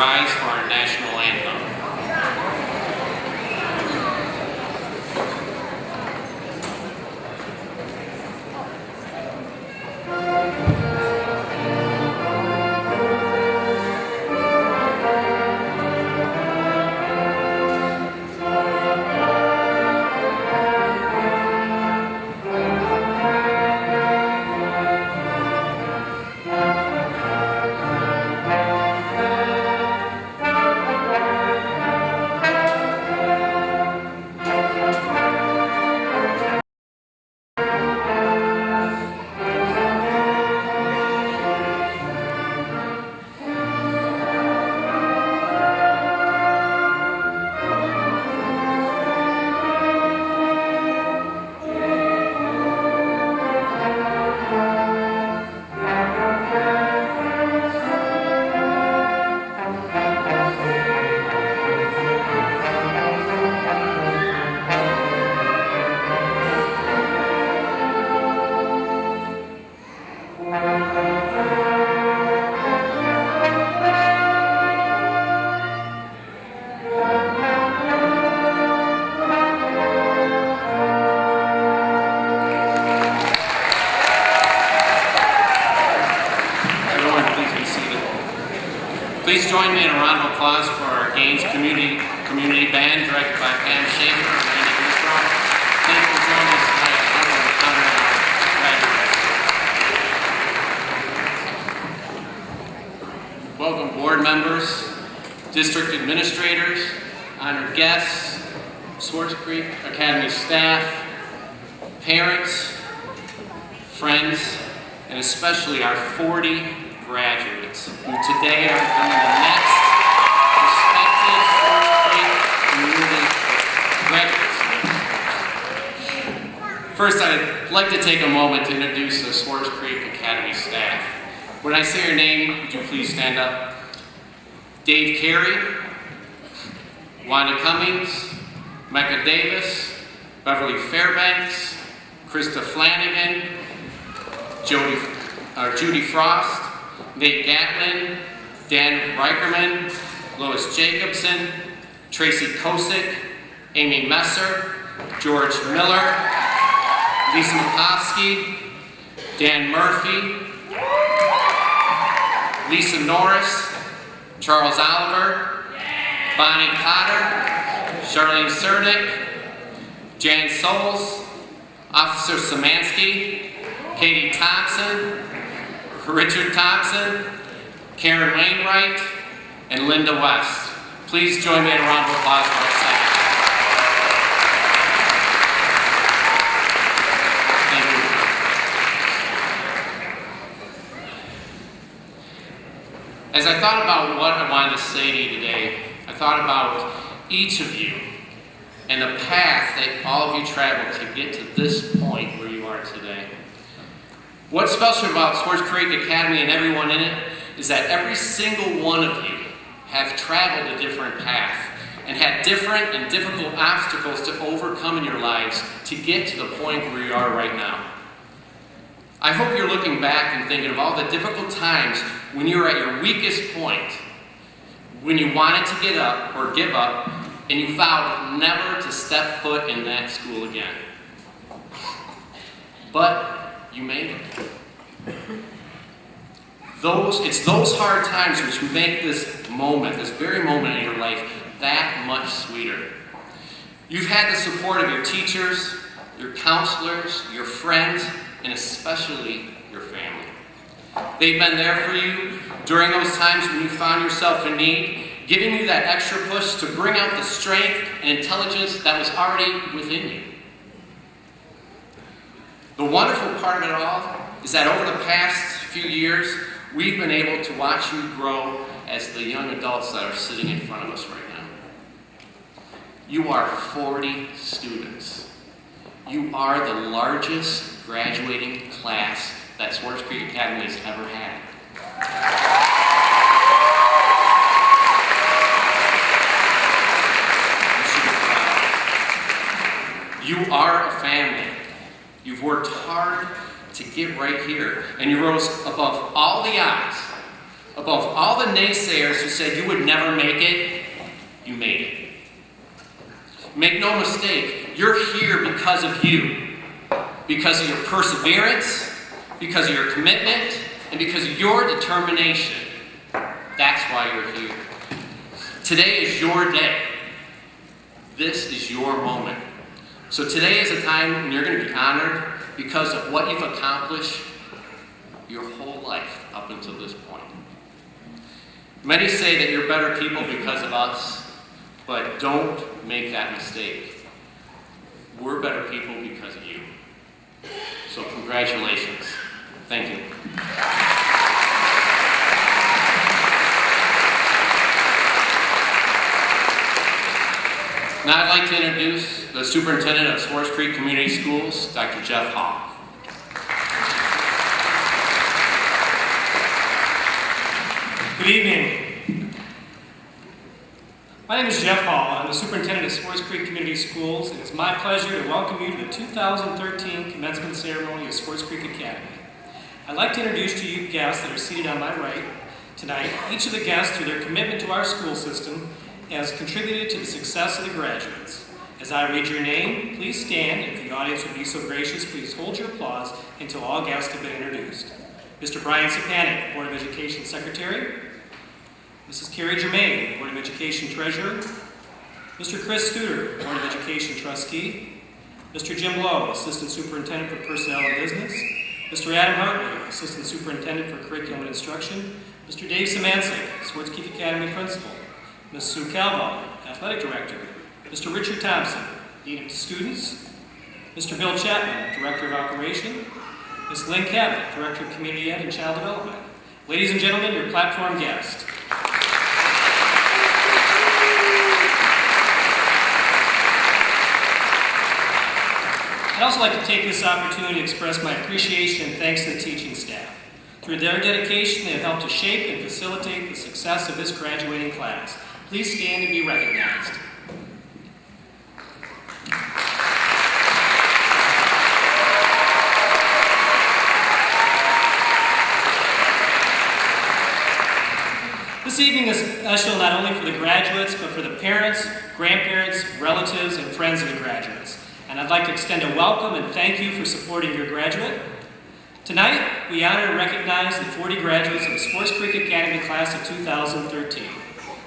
rise for our national anthem. Please join me in a round of applause for our Gaines Community Band, directed by Pam Schaefer and Randy Griswold. Thank you for joining us tonight to honor our graduates. Welcome board members, district administrators, honored guests, Swartz Creek Academy staff, parents, friends, and especially our 40 graduates who today are becoming the next prospective Swartz Creek community graduates. First, I'd like to take a moment to introduce the Swartz Creek Academy staff. When I say your name, would you please stand up? Dave Carey, Wanda Cummings, Micah Davis, Beverly Fairbanks, Krista Flanagan, Judy Frost, Nate Gatlin, Dan Reicherman, Lois Jacobson, Tracy Kosick, Amy Messer, George Miller, Lisa Makovsky, Dan Murphy, Lisa Norris, Charles Oliver, Bonnie Cotter, Charlene Cernick, Jan Souls, Officer Szymanski, Katie Thompson, Richard Thompson, Karen Wainwright, and Linda West. Please join me in a round of applause for our second. Thank you. As I thought about what I wanted to say to you today, I thought about each of you and the path that all of you traveled to get to this point where you are today. What's special about Swartz Creek Academy and everyone in it is that every single one of you have traveled a different path and had different and difficult obstacles to overcome in your lives to get to the point where you are right now. I hope you're looking back and thinking of all the difficult times when you were at your weakest point, when you wanted to get up or give up, and you vowed never to step foot in that school again. But you made it. It's those hard times which make this moment, this very moment in your life, that much sweeter. You've had the support of your teachers, your counselors, your friends, and especially your family. They've been there for you during those times when you found yourself in need, giving you that extra push to bring out the strength and intelligence that was already within you. The wonderful part of it all is that over the past few years, we've been able to watch you grow as the young adults that are sitting in front of us right now. You are 40 students. You are the largest graduating class that Swartz Creek Academy has ever had. You should be proud. You are a family. You've worked hard to get right here, and you rose above all the odds Above all the naysayers who said you would never make it, you made it. Make no mistake, you're here because of you. Because of your perseverance, because of your commitment, and because of your determination. That's why you're here. Today is your day. This is your moment. So today is a time when you're going to be honored because of what you've accomplished your whole life up until this point. Many say that you're better people because of us, but don't make that mistake. We're better people because of you. So congratulations. Thank you. Now I'd like to introduce the Superintendent of Swartz Creek Community Schools, Dr. Jeff Hall. Good evening. My name is Jeff Hall. I'm the Superintendent of Swartz Creek Community Schools, and it's my pleasure to welcome you to the 2013 Commencement Ceremony of Swartz Creek Academy. I'd like to introduce to you guests that are seated on my right tonight. Each of the guests, through their commitment to our school system, has contributed to the success of the graduates. As I read your name, please stand, and if the audience would be so gracious, please hold your applause until all guests have been introduced. Mr. Brian Sapanik, Board of Education Secretary. Mrs. Carrie Germain, Board of Education Treasurer. Mr. Chris Studer, Board of Education Trustee. Mr. Jim Lowe, Assistant Superintendent for Personnel and Business. Mr. Adam Hartley, Assistant Superintendent for Curriculum and Instruction. Mr. Dave Samancic, Swartz Creek Academy Principal. Ms. Sue Calvo, Athletic Director. Mr. Richard Thompson, Dean of Students. Mr. Bill Chapman, Director of Operation. Ms. Lynn Cabot, Director of Community Ed and Child Development. Ladies and gentlemen, your platform guest. I'd also like to take this opportunity to express my appreciation and thanks to the teaching staff. Through their dedication, they have helped to shape and facilitate the success of this graduating class. Please stand and be recognized. This evening is special not only for the graduates, but for the parents, grandparents, relatives, and friends of the graduates. And I'd like to extend a welcome and thank you for supporting your graduate. Tonight, we honor and recognize the 40 graduates of the Swartz Creek Academy Class of 2013.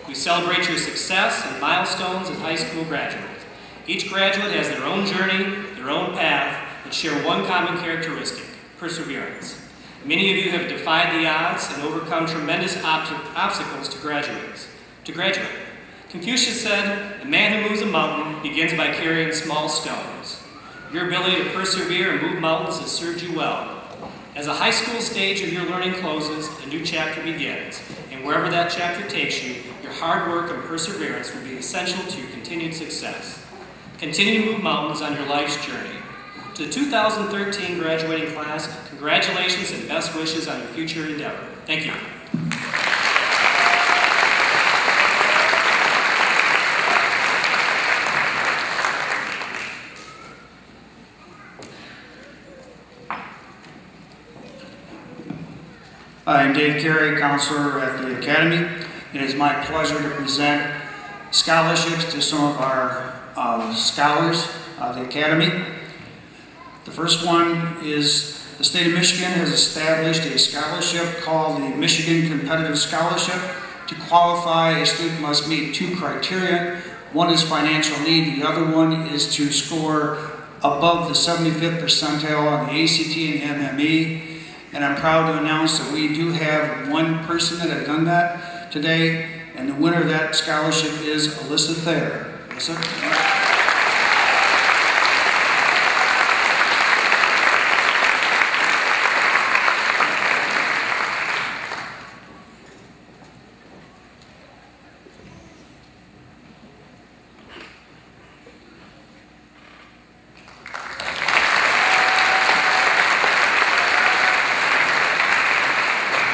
We celebrate your success and milestones as high school graduates. Each graduate has their own journey, their own path, but share one common characteristic: perseverance. Many of you have defied the odds and overcome tremendous obstacles to graduate. Confucius said, "The man who moves a mountain begins by carrying small stones." Your ability to persevere and move mountains has served you well. As the high school stage of your learning closes, a new chapter begins, and wherever that chapter takes you, your hard work and perseverance will be essential to your continued success. Continue to move mountains on your life's journey. To the 2013 graduating class, congratulations and best wishes on your future endeavor. Thank you. I'm Dave Carey, counselor at the Academy. It is my pleasure to present scholarships to some of our scholars of the Academy. The first one is the state of Michigan has established a scholarship called the Michigan Competitive Scholarship. To qualify, a student must meet two criteria. One is financial need, the other one is to score above the 75th percentile on the ACT and MME. And I'm proud to announce that we do have one person that has done that today, and the winner of that scholarship is Alyssa Thayer. Alyssa?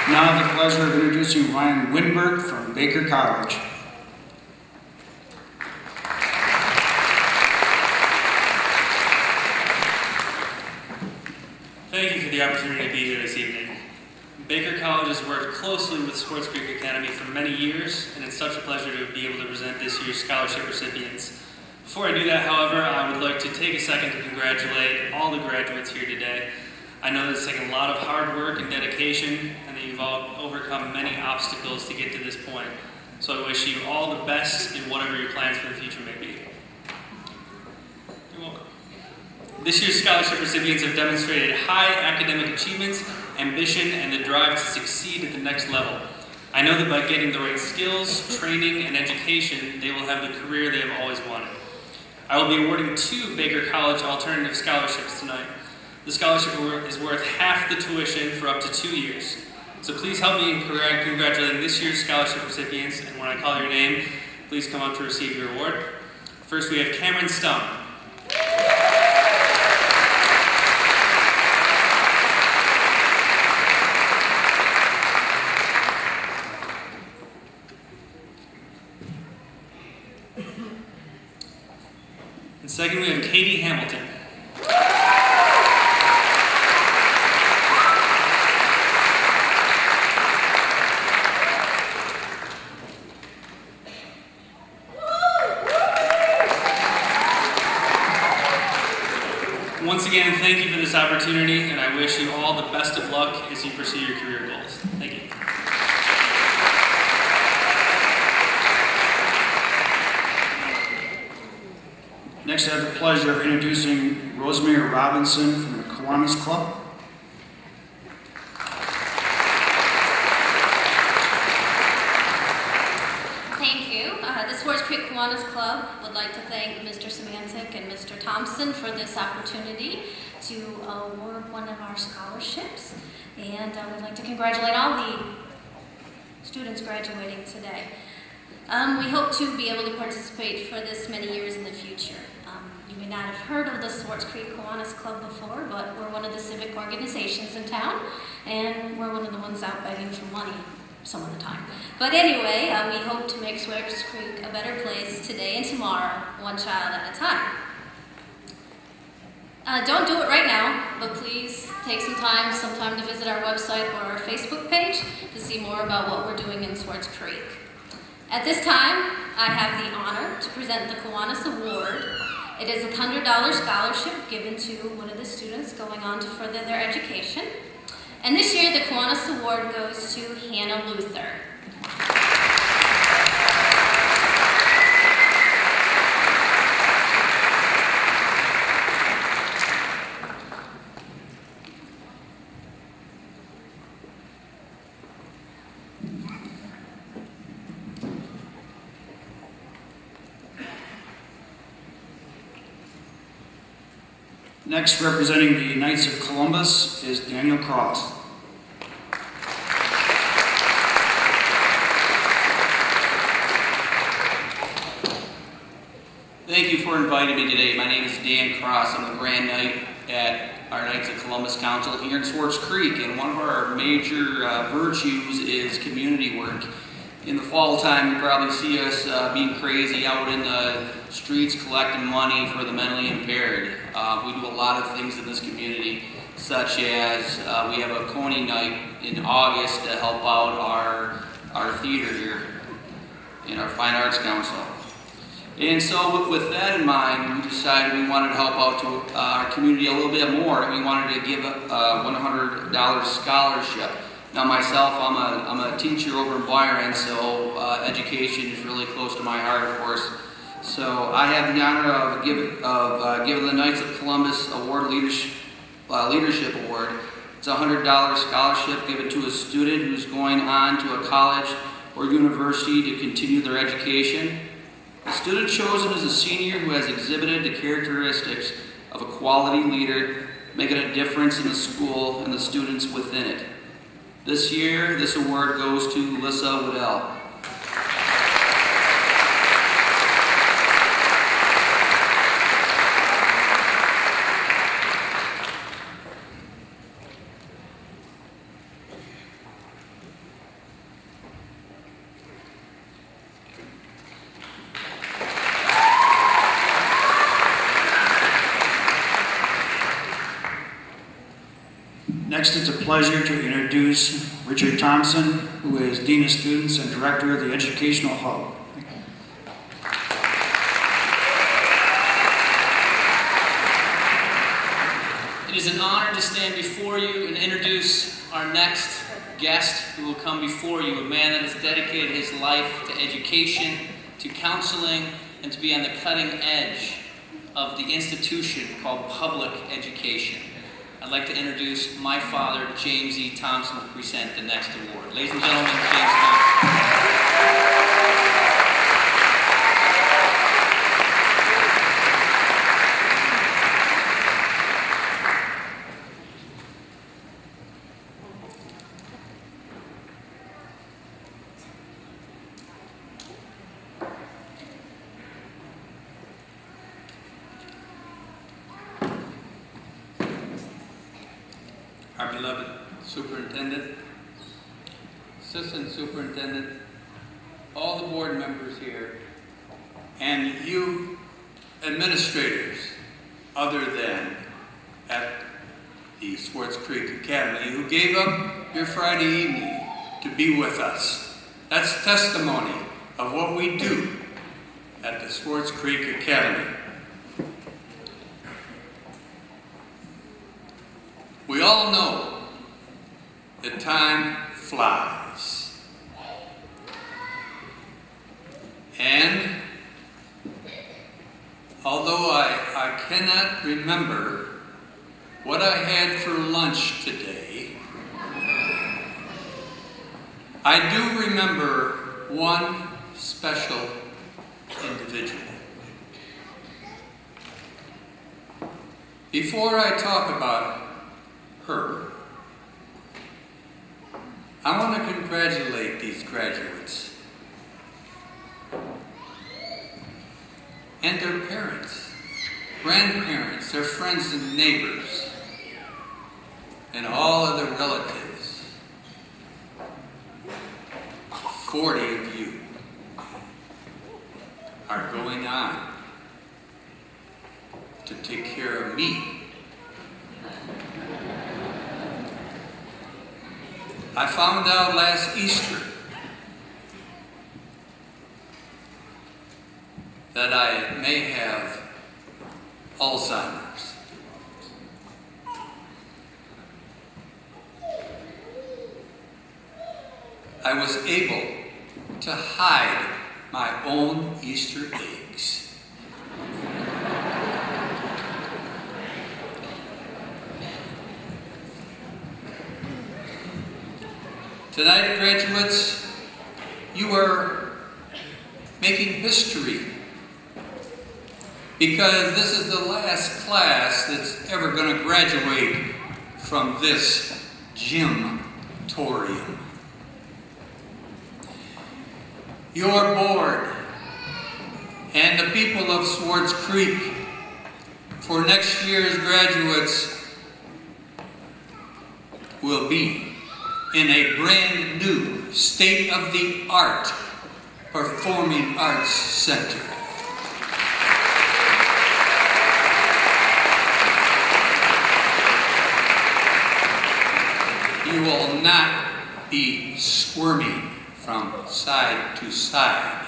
Now I have the pleasure of introducing Ryan Winberg from Baker College. Thank you for the opportunity to be here this evening. Baker College has worked closely with Sports Creek Academy for many years, and it's such a pleasure to be able to present this year's scholarship recipients. Before I do that, however, I would like to take a second to congratulate all the graduates here today. I know that it's taken a lot of hard work and dedication, and that you've all overcome many obstacles to get to this point. So I wish you all the best in whatever your plans for the future may be. You're welcome. This year's scholarship recipients have demonstrated high academic achievements, ambition, and the drive to succeed at the next level. I know that by getting the right skills, training, and education, they will have the career they have always wanted. I will be awarding 2 Baker College alternative scholarships tonight. The scholarship is worth half the tuition for up to 2 years. So please help me in congratulating this year's scholarship recipients, and when I call your name, please come up to receive your award. First, we have Cameron Stump. And second, we have Katie Hamilton. Once again, thank you for this opportunity, and I wish you all the best of luck as you pursue your career goals. Thank you. Next, I have the pleasure of introducing Rosemary Robinson from the Kiwanis Club. Thank you. The Swartz Creek Kiwanis Club would like to thank Mr. Semantic and Mr. Thompson for this opportunity to award one of our scholarships. And we'd like to congratulate all the students graduating today. We hope to be able to participate for this many years in the future. You may not have heard of the Swartz Creek Kiwanis Club before, but we're one of the civic organizations in town, and we're one of the ones out begging for money some of the time. But anyway, we hope to make Swartz Creek a better place today and tomorrow, one child at a time. Don't do it right now, but please take some time to visit our website or our Facebook page to see more about what we're doing in Swartz Creek. At this time, I have the honor to present the Kiwanis Award. It is a $100 scholarship given to one of the students going on to further their education. And this year, the Kiwanis Award goes to Hannah Luther. Next, representing the Knights of Columbus is Daniel Cross. Thank you for inviting me today. My name is Dan Cross. I'm the Grand Knight at our Knights of Columbus Council here in Swartz Creek, and one of our major virtues is community work. In the fall time, you probably see us being crazy out in the streets collecting money for the mentally impaired. We do a lot of things in this community, such as we have a Coney night in August to help out our theater here in our Fine Arts Council. And so with that in mind, we decided we wanted to help out to our community a little bit more, and we wanted to give a $100 scholarship. Now myself, I'm a teacher over in Byron, so education is really close to my heart, of course. So I have the honor of giving the Knights of Columbus Award Leadership Award. It's a $100 scholarship given to a student who's going on to a college or university to continue their education. The student chosen is a senior who has exhibited the characteristics of a quality leader, making a difference in the school and the students within it. This year, this award goes to Lissa Waddell. Next, it's a pleasure to introduce Richard Thompson, who is Dean of Students and Director of the Educational Hub. It is an honor to stand before you and introduce our next guest who will come before you, a man that has dedicated his life to education, to counseling, and to be on the cutting edge of the institution called public education. I'd like to introduce my father, James E. Thompson, to present the next award. Ladies and gentlemen, James Thompson. Our beloved superintendent, assistant superintendent, all the board members here, and you administrators other than at the Swartz Creek Academy who gave up your Friday evening to be with us. That's testimony of what we do at the Swartz Creek Academy. We all know that time flies. And although I cannot remember what I had for lunch today, I do remember one special individual. Before I talk about her, I want to congratulate these graduates and their parents, grandparents, their friends and neighbors, and all of their relatives. 40 of you are going on to take care of me. I found out last Easter that I may have Alzheimer's. I was able to hide my own Easter eggs. Tonight, graduates, you are making history because this is the last class that's ever going to graduate from this gym-torium. Your board and the people of Swartz Creek for next year's graduates will be in a brand new state-of-the-art performing arts center. You will not be squirming from side to side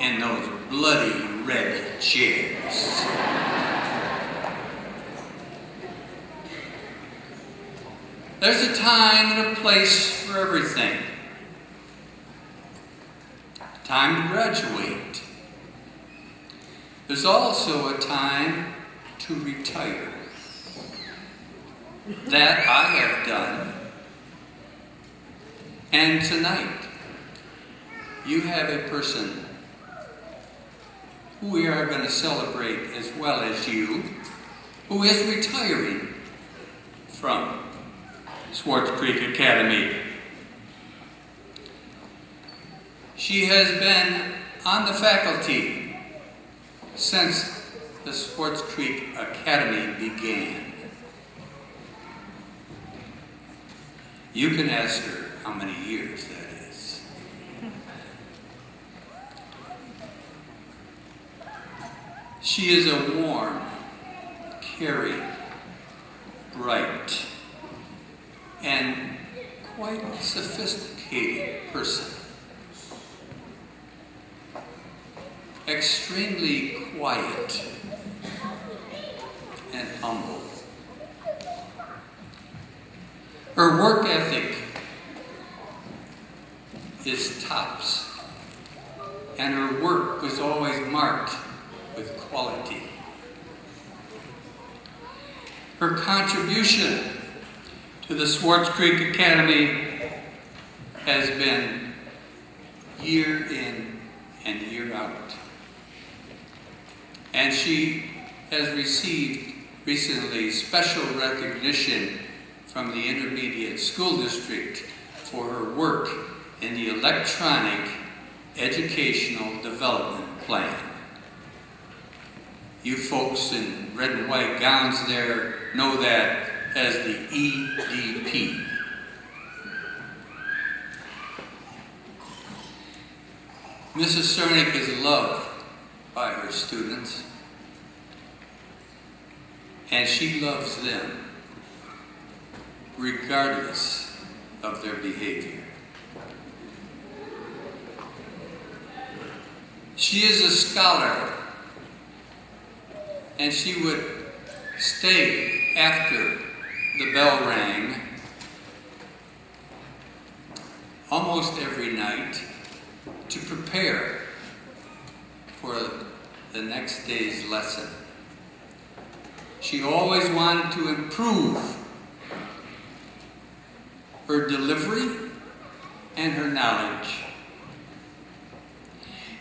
in those bloody red chairs. There's a time and a place for everything. Time to graduate. There's also a time to retire. That I have done. And tonight, you have a person who we are going to celebrate as well as you, who is retiring from Swartz Creek Academy. She has been on the faculty since the Swartz Creek Academy began. You can ask her how many years that is. She is a warm, caring, bright, and quite sophisticated person. Extremely quiet and humble. Her work ethic is tops, and her work was always marked with quality. Her contribution to the Swartz Creek Academy has been year in and year out. And she has received recently special recognition from the Intermediate School District for her work in the Electronic Educational Development Plan. You folks in red and white gowns there know that as the EDP. Mrs. Cernick is loved by her students, and she loves them regardless of their behavior. She is a scholar, and she would stay after the bell rang almost every night to prepare for the next day's lesson. She always wanted to improve her delivery and her knowledge.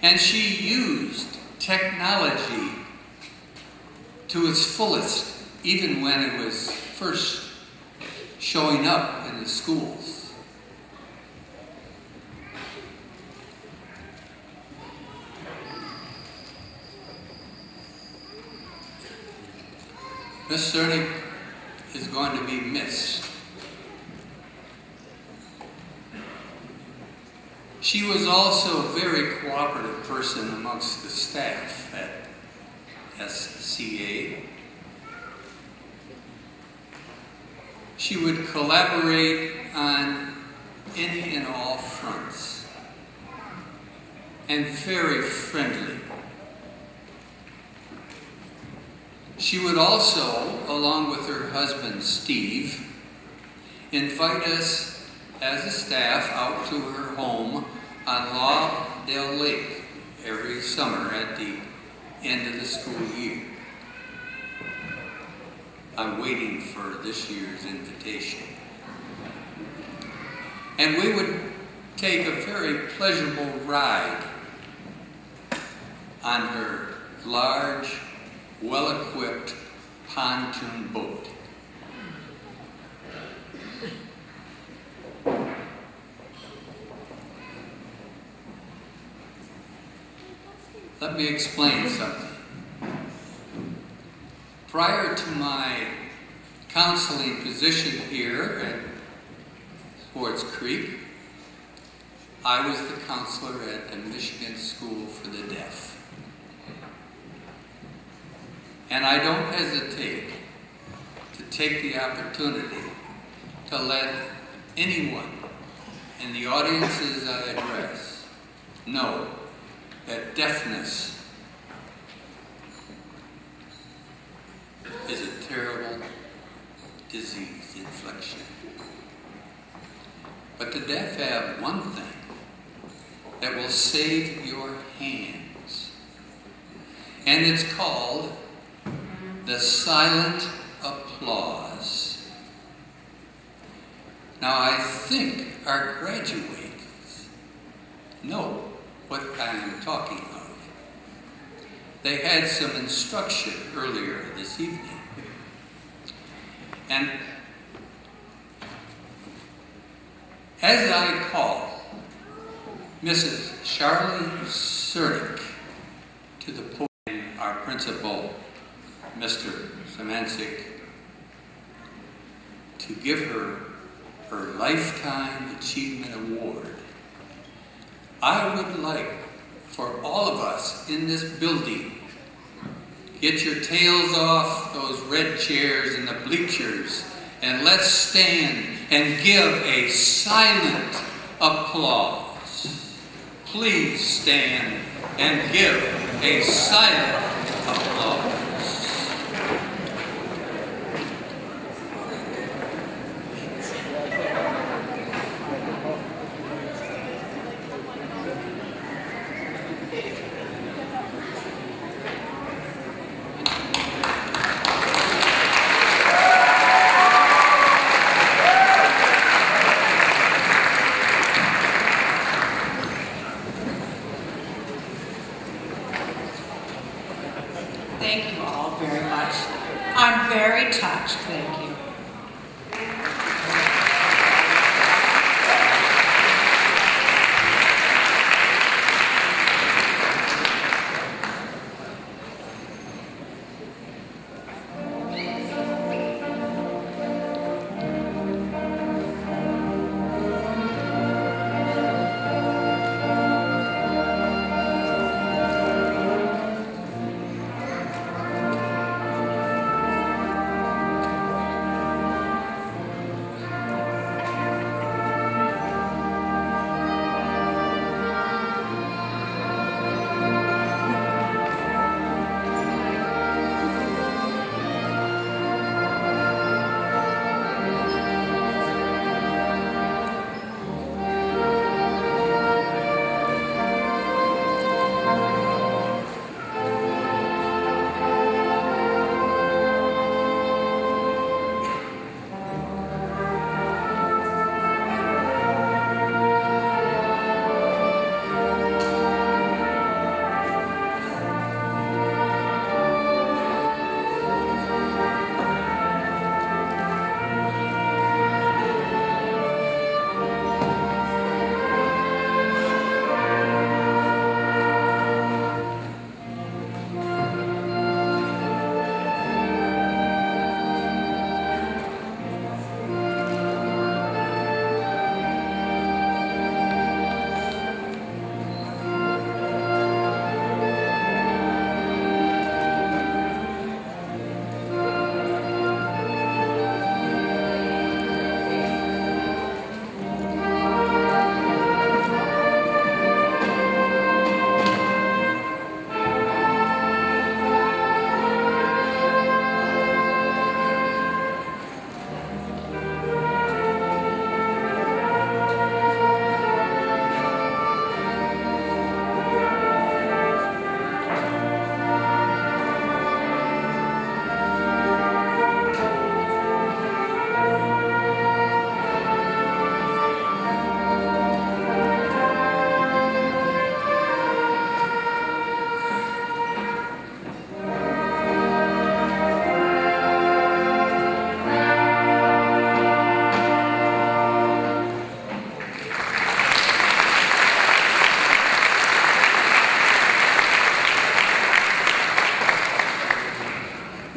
And she used technology to its fullest, even when it was first showing up in the schools. Miss Cernick is going to be missed. She was also a very cooperative person amongst the staff at SCA. She would collaborate on any and all fronts, and very friendly. She would also, along with her husband Steve, invite us as a staff out to her home on Lawdale Lake every summer at the end of the school year. I'm waiting for this year's invitation. And we would take a very pleasurable ride on her large, well-equipped pontoon boat. Let me explain something. Prior to my counseling position here at Swartz Creek, I was the counselor at the Michigan School for the Deaf. And I don't hesitate to take the opportunity to let anyone in the audiences I address know that deafness is a terrible disease infliction. But the deaf have one thing that will save your hands, and it's called the silent applause. Now, I think our graduates know what I am talking of. They had some instruction earlier this evening. And as I call Mrs. Charlie Cernick to the podium, our principal, Mr. Szymanczyk, to give her her Lifetime Achievement Award, I would like for all of us in this building, get your tails off those red chairs and the bleachers And let's stand and give a silent applause. Please stand and give a silent applause. Thank you all very much. I'm very touched. Thank you.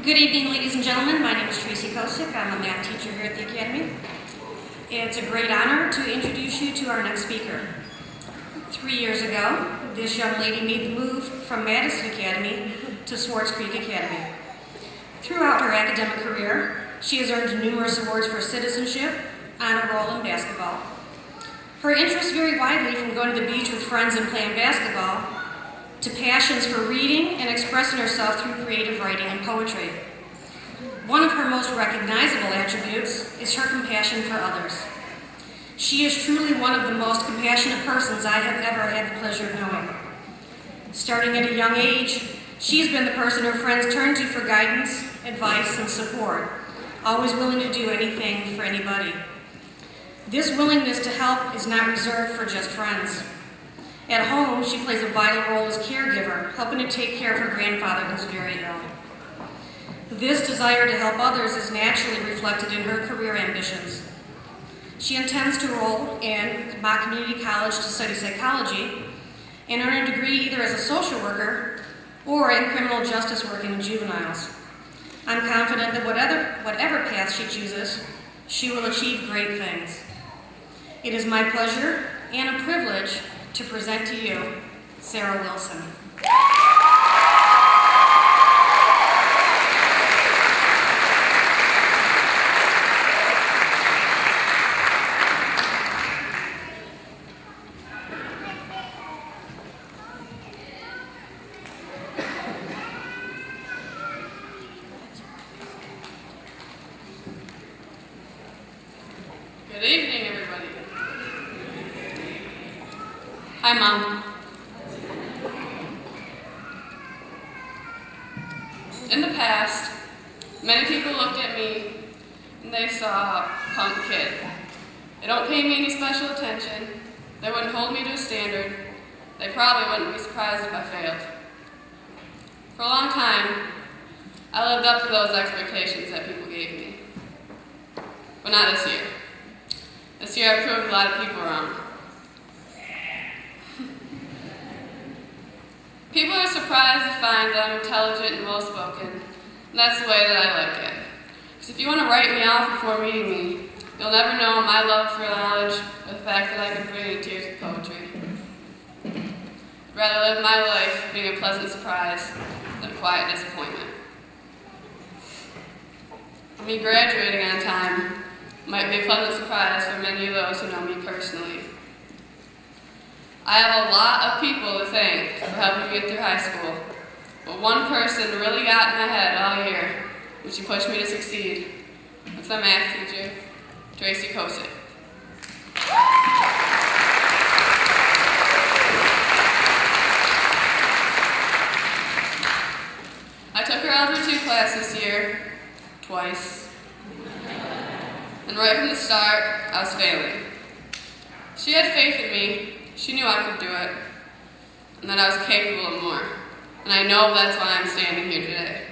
Good evening, ladies and gentlemen. My name is Tracy Kosick. I'm a math teacher here at the Academy. It's a great honor to introduce you to our next speaker. 3 years ago, this young lady made the move from Madison Academy to Swartz Creek Academy. Throughout her academic career, she has earned numerous awards for citizenship, honor roll, and basketball. Her interests vary widely from going to the beach with friends and playing basketball to passions for reading and expressing herself through creative writing and poetry. One of her most recognizable attributes is her compassion for others. She is truly one of the most compassionate persons I have ever had the pleasure of knowing. Starting at a young age, she has been the person her friends turn to for guidance, advice, and support, always willing to do anything for anybody. This willingness to help is not reserved for just friends. At home, she plays a vital role as caregiver, helping to take care of her grandfather who's very ill. This desire to help others is naturally reflected in her career ambitions. She intends to enroll in Mott Community College to study psychology and earn a degree either as a social worker or in criminal justice work in juveniles. I'm confident that whatever path she chooses, she will achieve great things. It is my pleasure and a privilege to present to you Sarah Wilson. Good evening, everybody. Hi, Mom. In the past, many people looked at me and they saw a punk kid. They don't pay me any special attention. They wouldn't hold me to a standard. They probably wouldn't be surprised if I failed. For a long time, I lived up to those expectations that people gave me. But not this year. This year I proved a lot of people wrong. People are surprised to find that I'm intelligent and well-spoken, and that's the way that I like it. Because if you want to write me off before meeting me, you'll never know my love for knowledge or the fact that I can bring you tears of poetry. I'd rather live my life being a pleasant surprise than a quiet disappointment. Me graduating on time might be a pleasant surprise for many of those who know me personally. I have a lot of people to thank for helping me get through high school, but one person really got in my head all year, and she pushed me to succeed. That's my math teacher, Tracy Kosick. I took her Algebra 2 class this year, twice. And right from the start, I was failing. She had faith in me. She knew I could do it, and that I was capable of more. And I know that's why I'm standing here today.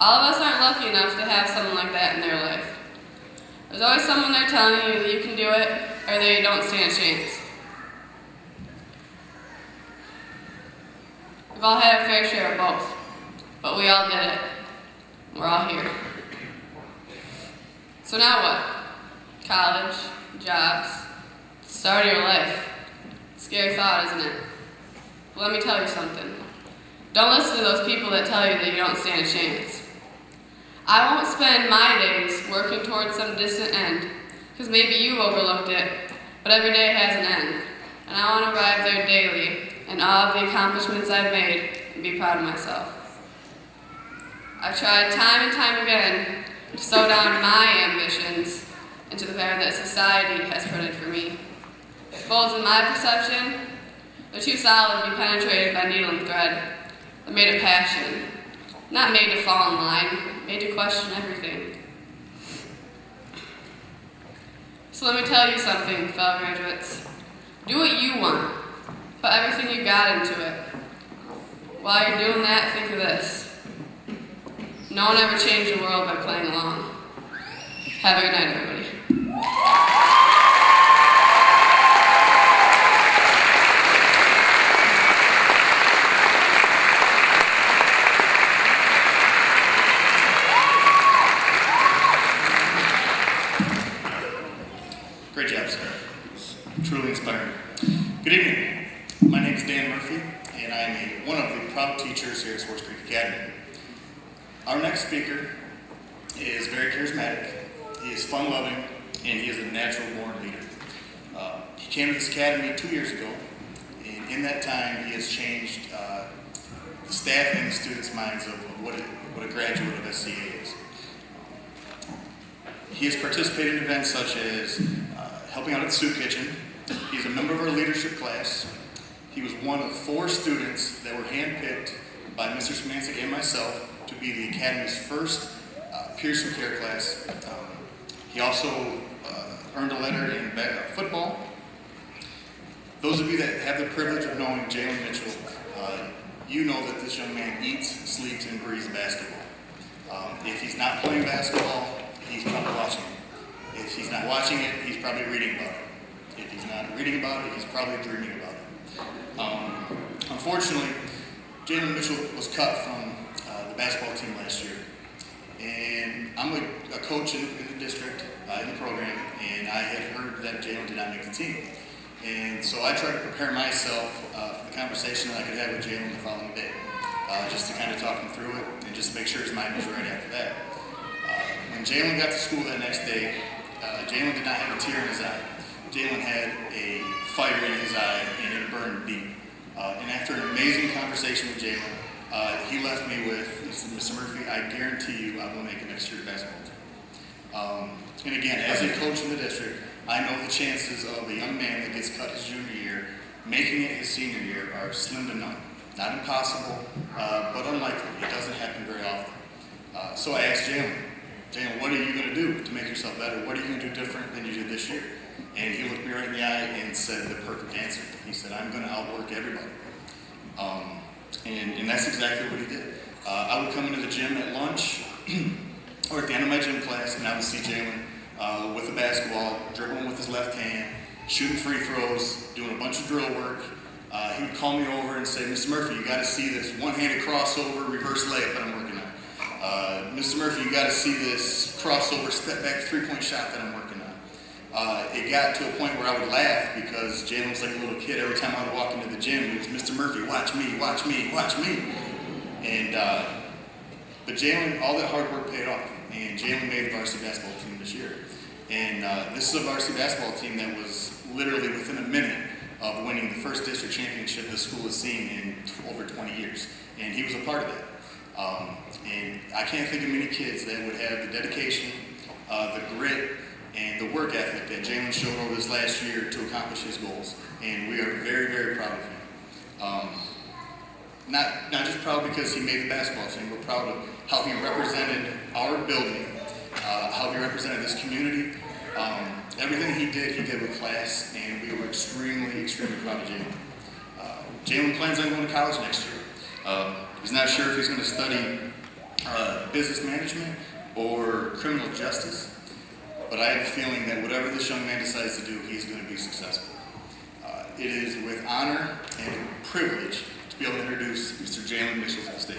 All of us aren't lucky enough to have someone like that in their life. There's always someone there telling you that you can do it, or that you don't stand a chance. We've all had a fair share of both, but we all did it. We're all here. So now what? College, jobs, start of your life. Scary thought, isn't it? But let me tell you something. Don't listen to those people that tell you that you don't stand a chance. I won't spend my days working towards some distant end, because maybe you overlooked it, but every day has an end. And I want to arrive there daily, and all of the accomplishments I've made, and be proud of myself. I've tried time and time again to slow down my ambitions into the pattern that society has printed for me. Goals in my perception, they're too solid to be penetrated by needle and thread. They're made of passion, not made to fall in line, made to question everything. So let me tell you something, fellow graduates. Do what you want. Put everything you got into it. While you're doing that, think of this. No one ever changed the world by playing along. Have a good night, everybody. Great job, sir. It's truly inspiring. Good evening. My name is Dan Murphy, and I am one of the proud teachers here at Swartz Creek Academy. Our next speaker is very charismatic, he is fun-loving, and he is a natural-born leader. He came to this academy 2 years ago, and in that time he has changed the staff and the students' minds of what a graduate of SCA is. He has participated in events such as helping out at the soup kitchen. He's a member of our leadership class. He was one of 4 students that were handpicked by Mr. Szymanczyk and myself to be the Academy's first Pearson Care class. He also earned a letter in football. Those of you that have the privilege of knowing Jalen Mitchell, you know that this young man eats, sleeps, and breathes basketball. If he's not playing basketball, he's probably watching it. If he's not watching it, he's probably reading about it. If he's not reading about it, he's probably dreaming about it. Unfortunately, Jalen Mitchell was cut from the basketball team last year. And I'm a coach in the district, in the program, and I had heard that Jalen did not make the team. And so I tried to prepare myself for the conversation that I could have with Jalen the following day, just to kind of talk him through it and just to make sure his mind was right after that. When Jalen got to school that next day, Jalen did not have a tear in his eye. Jalen had a fire in his eye and it burned deep. And after an amazing conversation with Jalen, he left me with, he said, Mr. Murphy, I guarantee you I will make it next year to basketball team. And again, as a coach in the district, I know the chances of a young man that gets cut his junior year making it his senior year are slim to none. Not impossible, but unlikely. It doesn't happen very often. So I asked Jalen, what are you going to do to make yourself better? What are you going to do different than you did this year? And he looked me right in the eye and said the perfect answer. He said, I'm going to outwork everybody. And that's exactly what he did. I would come into the gym at lunch or at the end of my gym class, and I would see Jalen with a basketball, dribbling with his left hand, shooting free throws, doing a bunch of drill work. He would call me over and say, Mr. Murphy, you got to see this one-handed crossover reverse layup that I'm working on. Mr. Murphy, you got to see this crossover step back three-point shot that I'm working on. It got to a point where I would laugh because Jalen was like a little kid. Every time I would walk into the gym, it was Mr. Murphy, watch me, watch me, watch me. And but Jalen, all that hard work paid off, and Jalen made the varsity basketball team this year. And this is a varsity basketball team that was literally within a minute of winning the first district championship the school has seen in over 20 years. And he was a part of that. And I can't think of many kids that would have the dedication, the grit, and the work ethic that Jalen showed over this last year to accomplish his goals. And we are very, very proud of him. Not just proud because he made the basketball team, we're proud of how he represented our building, how he represented this community. Everything he did with class, and we were extremely, extremely proud of Jalen. Jalen plans on going to college next year. He's not sure if he's going to study business management or criminal justice, but I have a feeling that whatever this young man decides to do, he's going to be successful. It is with honor and privilege to be able to introduce Mr. Jalen Mitchell to the stage.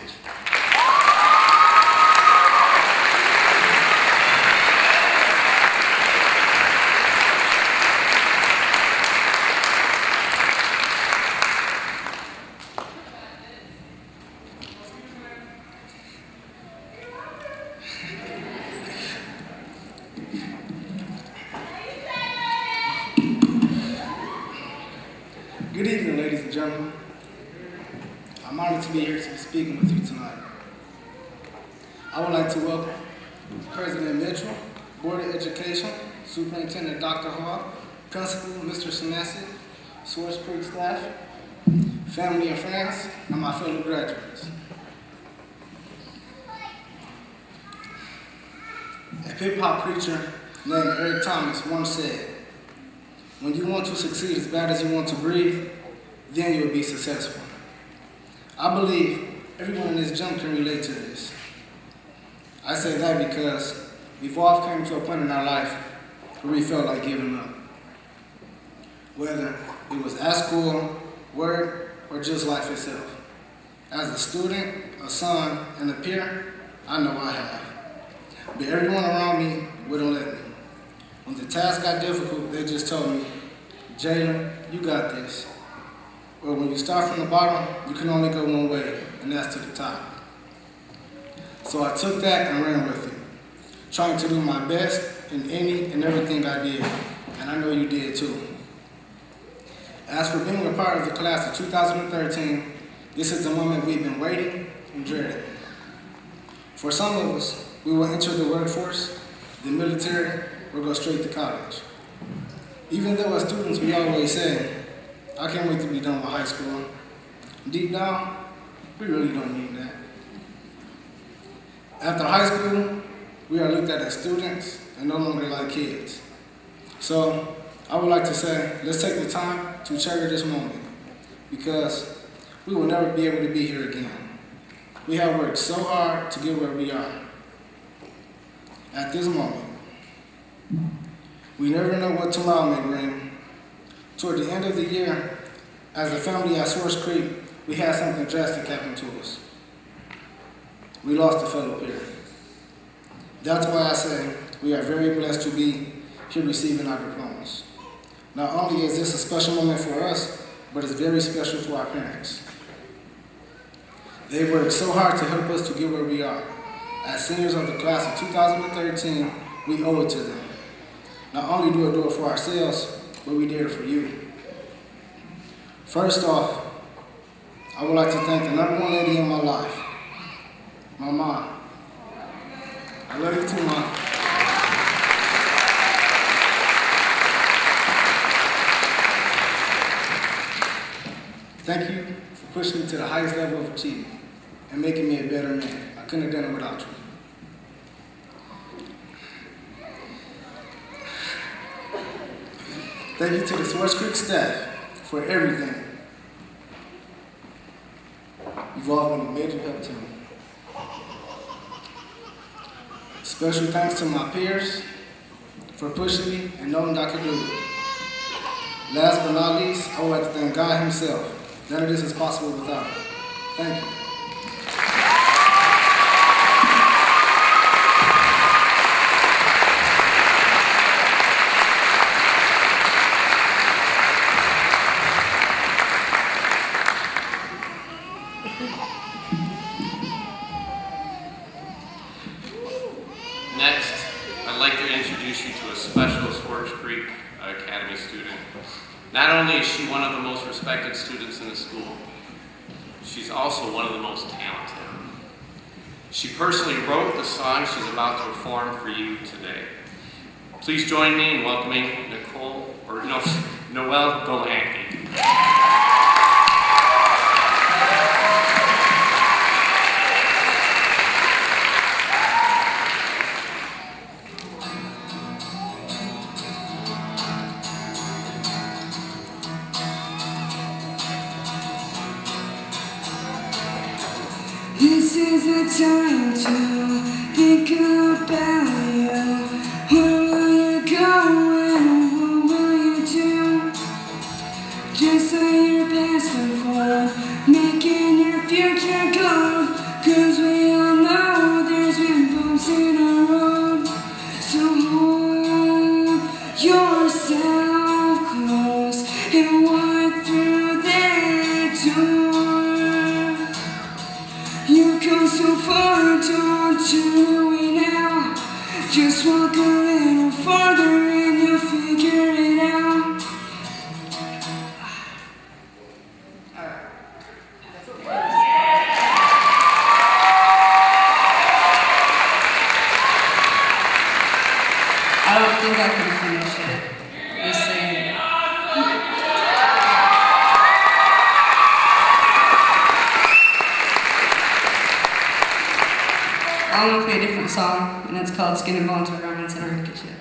Good evening, ladies and gentlemen. I'm honored to be here to be speaking with you tonight. I would like to welcome President Mitchell, Board of Education, Superintendent Dr. Hall, Principal Mr. Semancic, Swartz Creek staff, family and friends, and my fellow graduates. A hip-hop preacher named Eric Thomas once said, "When you want to succeed as bad as you want to breathe, then you'll be successful." I believe everyone in this gym can relate to this. I say that because we've all come to a point in our life where we felt like giving up. Whether it was at school, work, or just life itself. As a student, a son, and a peer, I know I have. But everyone around me wouldn't let me. When the task got difficult, they just told me, "Jalen, you got this." Or when you start from the bottom, you can only go one way, and that's to the top. So I took that and ran with it, trying to do my best in any and everything I did, and I know you did too. As for being a part of the class of 2013, this is the moment we've been waiting and dreading. For some of us, we will enter the workforce, the military, or go straight to college. Even though as students we always say, "I can't wait to be done with high school," deep down, we really don't mean that. After high school, we are looked at as students and no longer like kids. So I would like to say, let's take the time to cherish this moment because we will never be able to be here again. We have worked so hard to get where we are. At this moment, we never know what tomorrow may bring. Toward the end of the year, as a family at Swartz Creek, we had something drastic happen to us. We lost a fellow peer. That's why I say we are very blessed to be here receiving our diplomas. Not only is this a special moment for us, but it's very special for our parents. They worked so hard to help us to get where we are. As seniors of the class of 2013, we owe it to them. Not only do we do it for ourselves, but we did it for you. First off, I would like to thank the number one lady in my life, my mom. I love you too, Mom. Thank you for pushing me to the highest level of achievement and making me a better man. I couldn't have done it without you. Thank you to the Swartz Creek staff for everything. You've all been a major help to me. Special thanks to my peers for pushing me and knowing I could do it. Last but not least, I would like to thank God himself. None of this is possible without him. Thank you. Next, I'd like to introduce you to a special Swartz Creek Academy student. Not only is she one of the most respected students in the school, she's also one of the most talented. She personally wrote the song she's about to perform for you today. Please join me in welcoming Noelle Golanke. This is the time to think about you. Where will you go and what will you do? Just let your past unfold, making your future go. 'Cause we all know there's been bumps in our road. So hold yourself close and walk through that door. You come so far, don't turn away now. Just walk a little farther and you'll figure it out. I don't think I can finish it. Just saying. I want to play a different song, and it's called Skin and Bones by Garments and Handkerchief.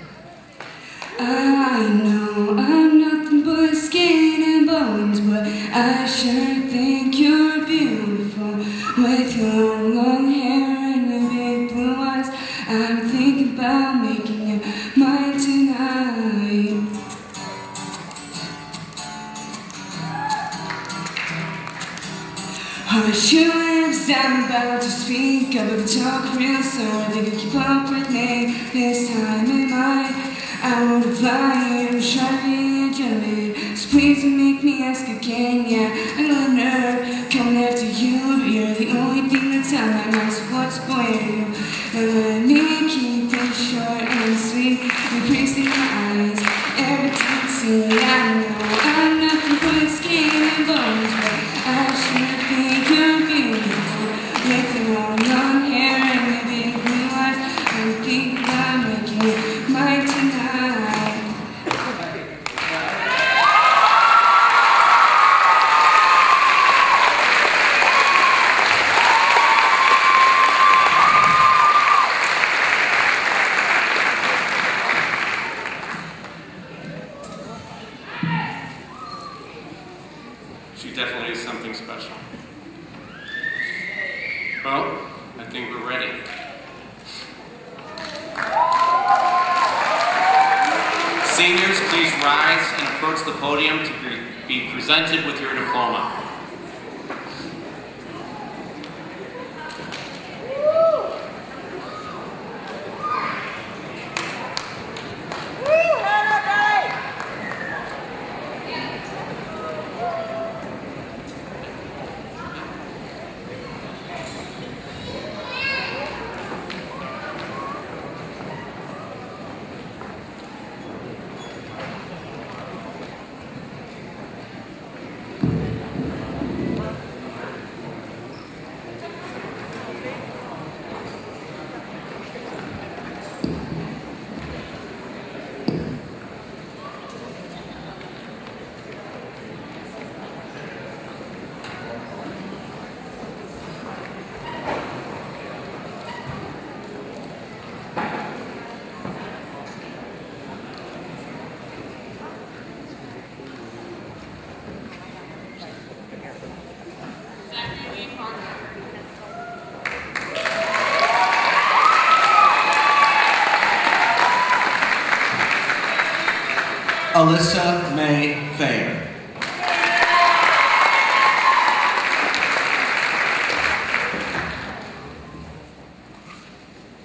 I know I'm nothing but skin and bones, but I sure think you're beautiful. With your long hair and your big blue eyes, I'm thinking about making you mine tonight. Hush your lips, I'm about to speak. I better talk real slow, they can keep up with me. This time in mind, I wanna fly you, try to be a gentleman. So please don't make me ask again, yeah. I got a nerve coming after you, but you're the only thing that's on my mind. So what's the point of you? And let me keep it short and sweet. You praise in your eyes, everything's silly. I know I'm nothing but skin and bones, but I sure think you're beautiful. With your long hair and your big blue eyes, I'm thinking about making you mine tonight. She definitely is something special. Well, I think we're ready. Seniors, please rise and approach the podium to be presented with your diploma. Alyssa May Thayer.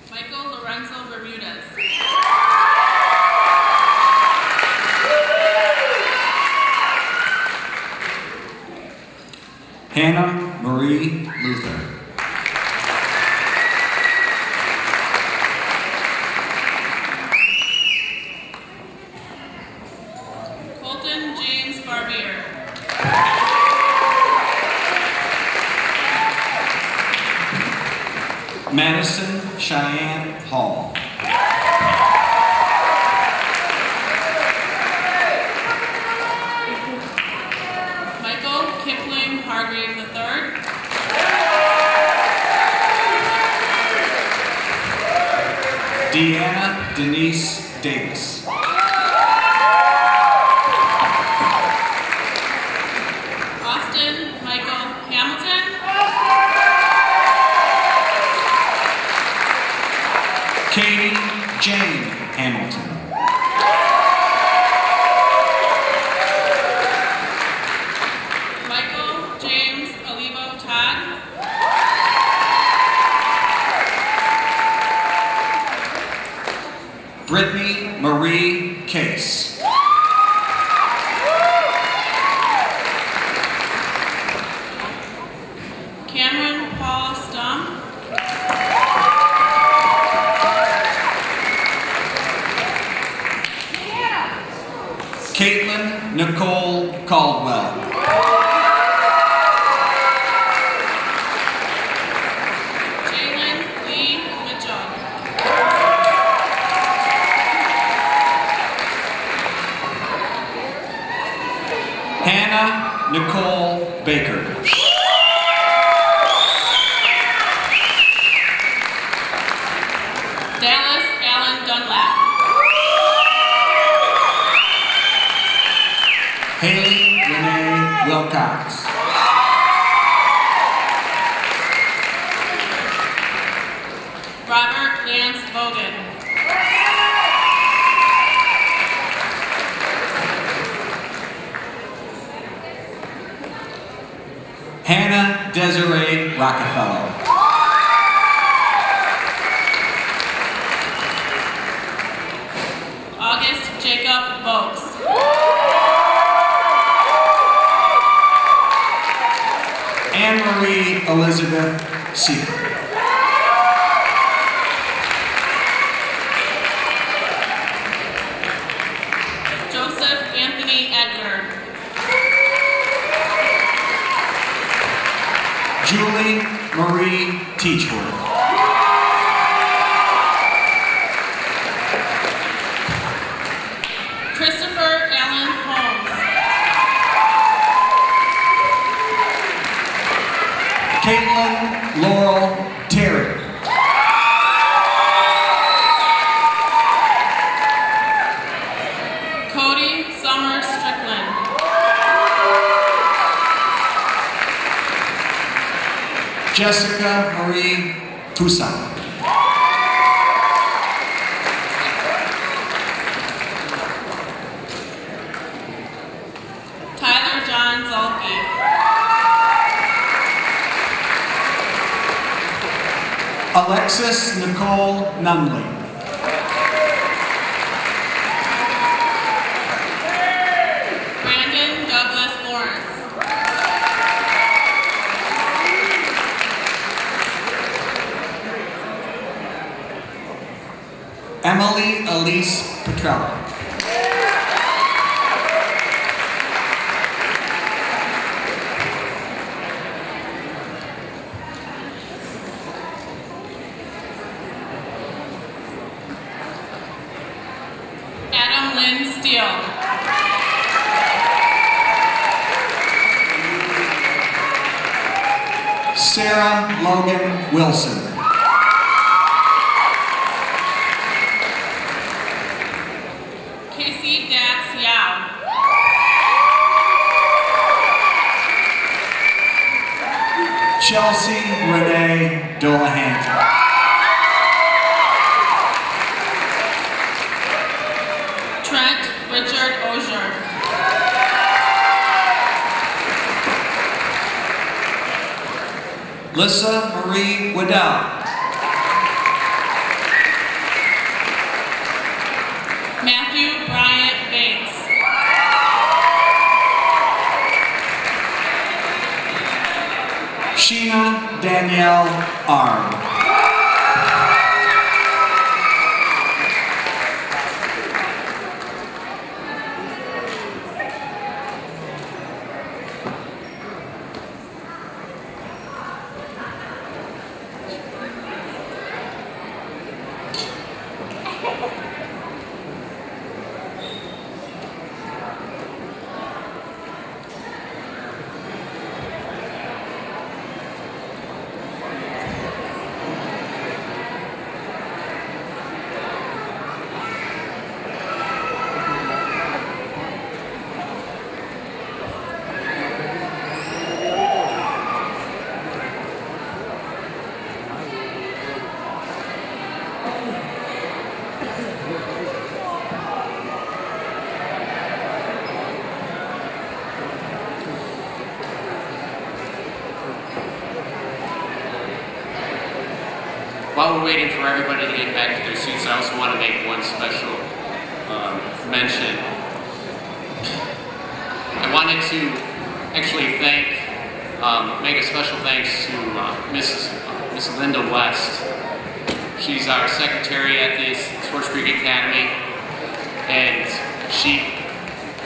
Michael Lorenzo Bermudez. Hannah Marie Luther. Colton James Barbier. Madison Cheyenne Hall. Michael Kipling Hargrave III. Deanna Denise Davis. Austin Michael Hamilton. Katie Jane Hamilton. Michael James Olivo Todd. Brittany Marie Case. Cameron Paul Stum. Caitlin Nicole Caldwell. Jalen Lee Mitchell. Hannah Nicole Baker. Dallas Allen Dunlap. Haley Renee Wilcox. Robert Lance Bogan. Hannah Desiree Rockefeller. August Jacob Bogues. Anne-Marie Elizabeth Seeker. Joseph Anthony Edgar. Julie Marie Teachworth. Christopher Allen Holmes. Caitlin Laurel Terry. Cody Summer Strickland. Jessica Marie Toussaint. Tyler John Zolke. Alexis Nicole Nunley. Brandon Douglas Lawrence. Emily Elise Petrella. Adam Lynn Steele. Sarah Logan Wilson. Casey Dax Yao. Chelsea Renee Dolahanty. Trent Richard Ozier. Lissa Marie Waddell. Matthew Bryant Banks. Sheena Danielle Arm. While we're waiting for everybody to get back to their seats, I also want to make one special mention. I wanted to actually make a special thanks to Miss Linda West. She's our secretary at the Swartz Creek Academy, and she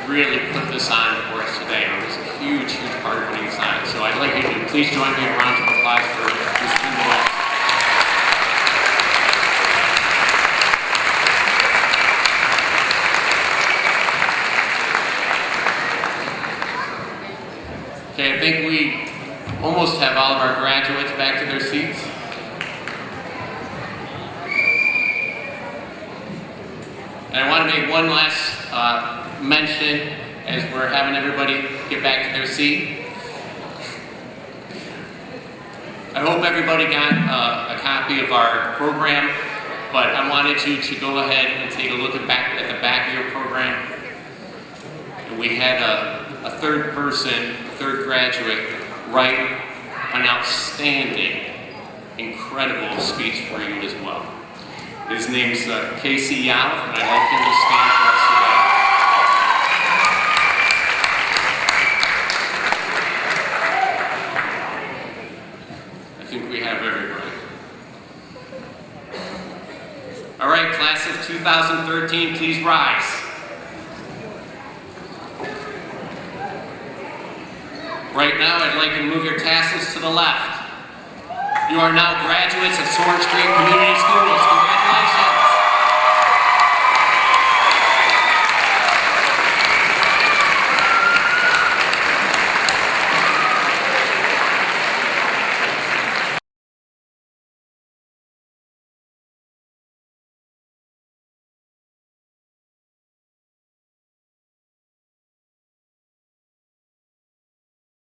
really put this on for us today. It was a huge, huge part of putting this on. So I'd like you to please join me in a round of applause for Miss Linda West. Okay, I think we almost have all of our graduates back to their seats. And I want to make one last mention as we're having everybody get back to their seat. I hope everybody got a copy of our program, but I wanted you to go ahead and take a look at the back of your program. And we had a third person, a third graduate, write an outstanding, incredible speech for you as well. His name's Casey Yao, and I'd like him to stand for us today. I think we have everybody. All right, class of 2013, please rise. Right now, I'd like you to move your tassels to the left. You are now graduates of Swartz Creek Community Schools. Congratulations.